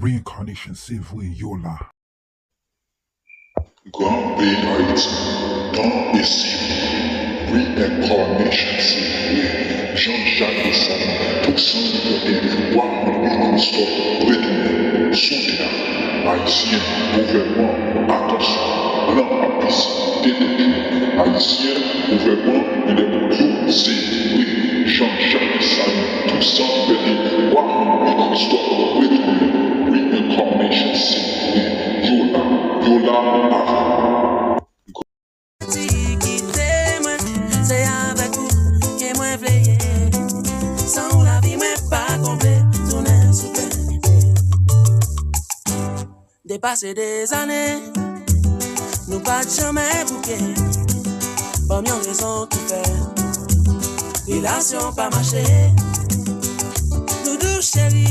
Reincarnation, c'est vrai, Yola. Grand pays Haïti, temps et cible, reincarnation, c'est vrai. Jean-Jacques Dessalines, tout sans liberté, Waouh, Christophe, retourner, soutien, haïtien, gouvernement, attention, blanc à pisse, DDP, haïtien, gouvernement, il est pour tout, c'est oui. Jean-Jacques Dessalines, tout sans liberté, Waouh, Christophe, retourner, reincarnation, c'est oui. Yola, avant. C'est avec vous que moi veillé. Sans la vie, moi pas complet. Tourner sous dépasser des années, nous pas jamais bouquet. Pas mieux raison tout faire. Relation pas marché. Nous deux chéris.